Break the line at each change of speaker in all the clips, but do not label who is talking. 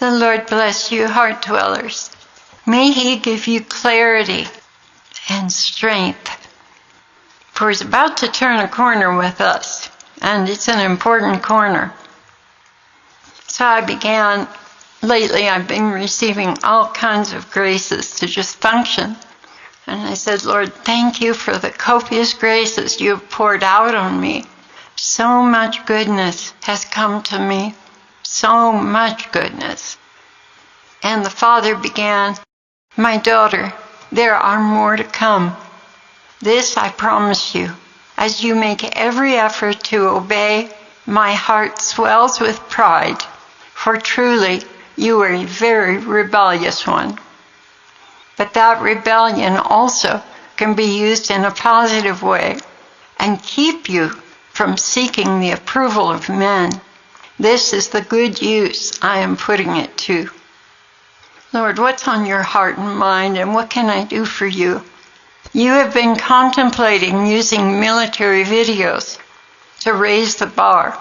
The Lord bless you, heart dwellers. May He give you clarity and strength. For He's about to turn a corner with us, and it's an important corner. So lately I've been receiving all kinds of graces to just function. And I said, Lord, thank you for the copious graces you have poured out on me. So much goodness has come to me. So much goodness. And the Father began, my daughter, there are more to come. This I promise you. As you make every effort to obey, my heart swells with pride, for truly you are a very rebellious one. But that rebellion also can be used in a positive way and keep you from seeking the approval of men. This is the good use I am putting it to. Lord, what's on your heart and mind, and what can I do for you? You have been contemplating using military videos to raise the bar.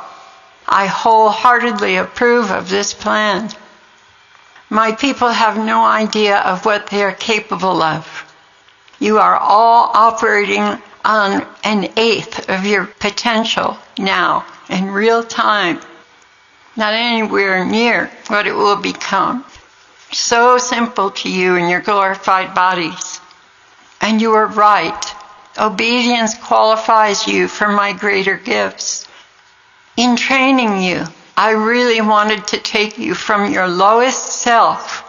I wholeheartedly approve of this plan. My people have no idea of what they are capable of. You are all operating on an eighth of your potential now, in real time, not anywhere near what it will become. So simple to you in your glorified bodies. And you are right. Obedience qualifies you for my greater gifts. In training you, I really wanted to take you from your lowest self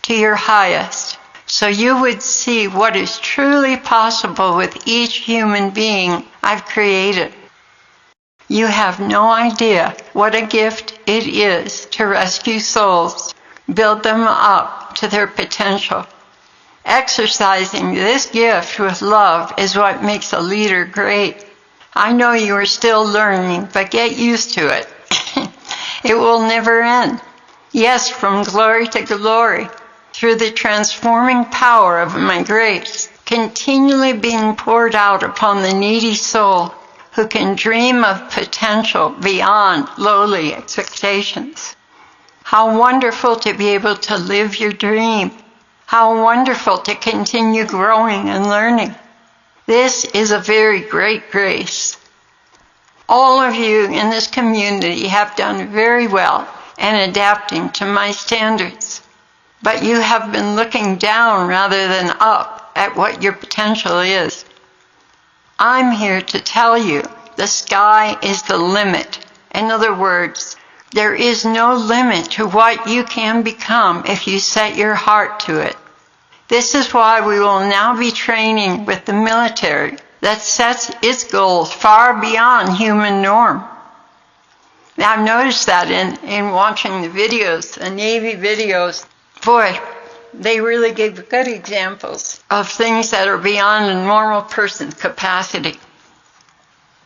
to your highest, so you would see what is truly possible with each human being I've created. You have no idea what a gift it is to rescue souls, build them up to their potential. Exercising this gift with love is what makes a leader great. I know you are still learning, but get used to it. It will never end. Yes, from glory to glory, through the transforming power of my grace, continually being poured out upon the needy soul who can dream of potential beyond lowly expectations. How wonderful to be able to live your dream. How wonderful to continue growing and learning. This is a very great grace. All of you in this community have done very well in adapting to my standards, but you have been looking down rather than up at what your potential is. I'm here to tell you the sky is the limit. In other words, there is no limit to what you can become if you set your heart to it. This is why we will now be training with the military that sets its goals far beyond human norm. Now, I've noticed that in watching the videos, the Navy videos. Boy, they really give good examples of things that are beyond a normal person's capacity.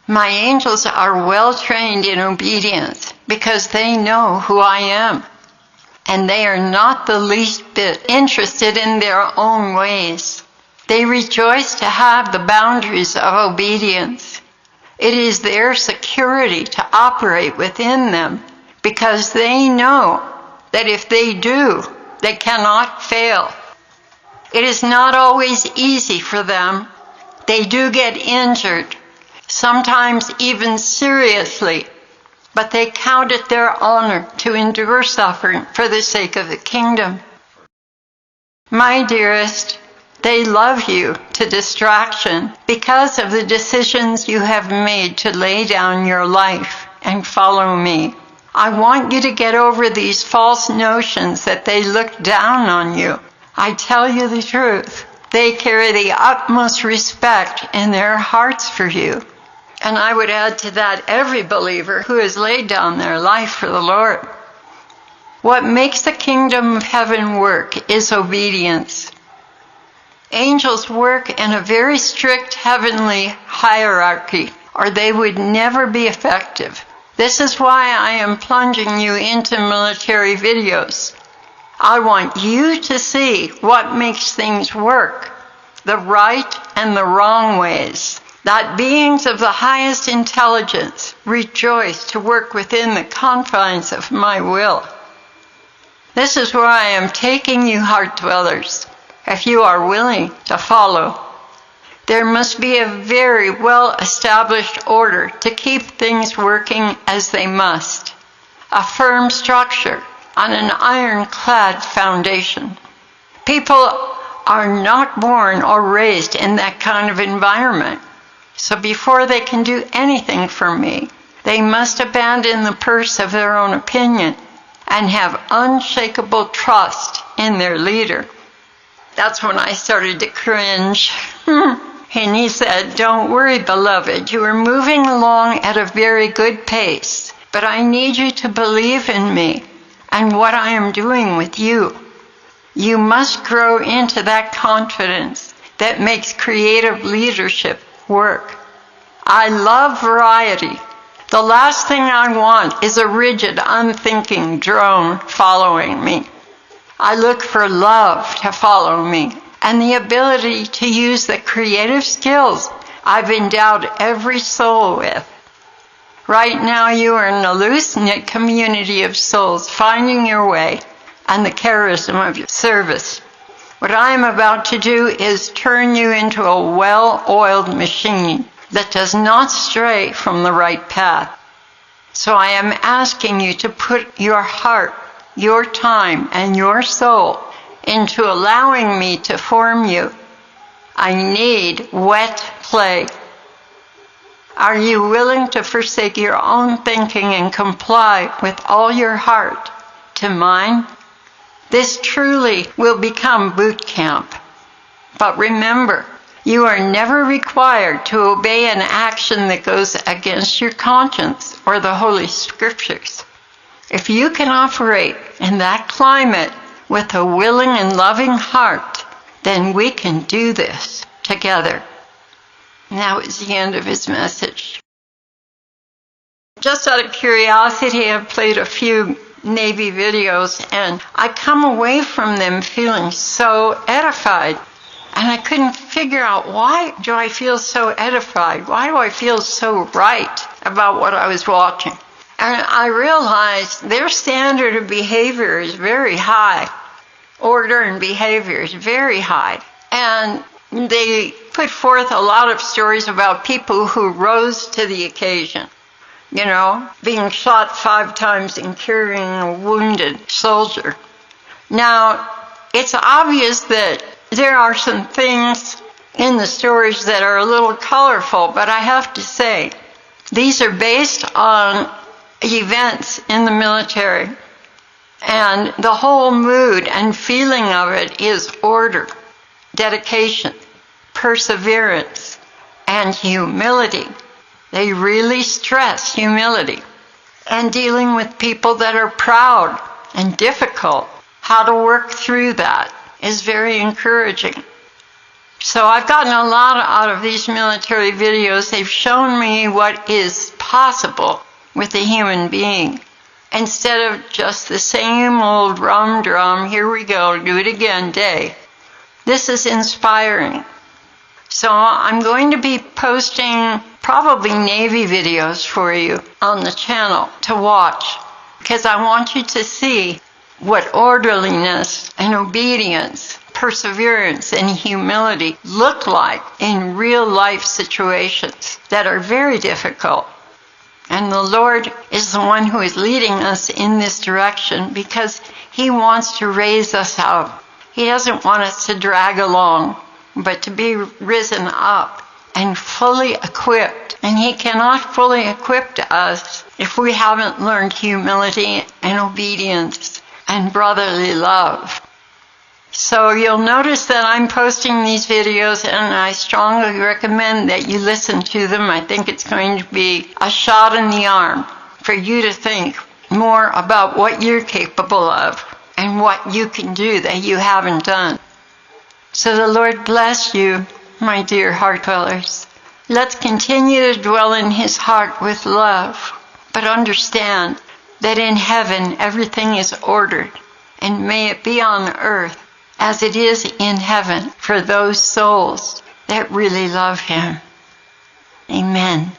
My angels are well trained in obedience because they know who I am. And they are not the least bit interested in their own ways. They rejoice to have the boundaries of obedience. It is their security to operate within them because they know that if they do, they cannot fail. It is not always easy for them. They do get injured, sometimes even seriously, but they count it their honor to endure suffering for the sake of the kingdom. My dearest, they love you to distraction because of the decisions you have made to lay down your life and follow me. I want you to get over these false notions that they look down on you. I tell you the truth. They carry the utmost respect in their hearts for you. And I would add to that every believer who has laid down their life for the Lord. What makes the kingdom of heaven work is obedience. Angels work in a very strict heavenly hierarchy, or they would never be effective. This is why I am plunging you into military videos. I want you to see what makes things work, the right and the wrong ways. That beings of the highest intelligence rejoice to work within the confines of my will. This is where I am taking you, heart dwellers, if you are willing to follow. There must be a very well-established order to keep things working as they must. A firm structure on an ironclad foundation. People are not born or raised in that kind of environment. So before they can do anything for me, they must abandon the purse of their own opinion and have unshakable trust in their leader. That's when I started to cringe. And he said, "Don't worry, beloved, you are moving along at a very good pace, but I need you to believe in me and what I am doing with you. You must grow into that confidence that makes creative leadership work. I love variety. The last thing I want is a rigid, unthinking drone following me. I look for love to follow me and the ability to use the creative skills I've endowed every soul with. Right now you are in a loose-knit community of souls finding your way and the charism of your service. What I am about to do is turn you into a well-oiled machine that does not stray from the right path. So I am asking you to put your heart, your time, and your soul into allowing me to form you. I need wet clay. Are you willing to forsake your own thinking and comply with all your heart to mine? This truly will become boot camp. But remember, you are never required to obey an action that goes against your conscience or the Holy Scriptures. If you can operate in that climate with a willing and loving heart, then we can do this together." And that was the end of his message. Just out of curiosity, I've played a few Navy videos, and I come away from them feeling so edified. And I couldn't figure out, why do I feel so edified? Why do I feel so right about what I was watching? And I realized their standard of behavior is very high. Order and behavior is very high. And they put forth a lot of stories about people who rose to the occasion. You know, being shot 5 times and carrying a wounded soldier. Now, it's obvious that there are some things in the stories that are a little colorful, but I have to say, these are based on events in the military. And the whole mood and feeling of it is order, dedication, perseverance, and humility. They really stress humility. And dealing with people that are proud and difficult, how to work through that is very encouraging. So I've gotten a lot out of these military videos. They've shown me what is possible with a human being. Instead of just the same old drum, here we go, do it again day. This is inspiring. So I'm going to be posting probably Navy videos for you on the channel to watch, because I want you to see what orderliness and obedience, perseverance and humility look like in real life situations that are very difficult. And the Lord is the one who is leading us in this direction because He wants to raise us up. He doesn't want us to drag along, but to be risen up and fully equipped. And He cannot fully equip us if we haven't learned humility and obedience and brotherly love. So you'll notice that I'm posting these videos, and I strongly recommend that you listen to them. I think it's going to be a shot in the arm for you to think more about what you're capable of and what you can do that you haven't done. So the Lord bless you, my dear heart dwellers. Let's continue to dwell in His heart with love, but understand that in heaven everything is ordered, and may it be on earth as it is in heaven for those souls that really love Him. Amen.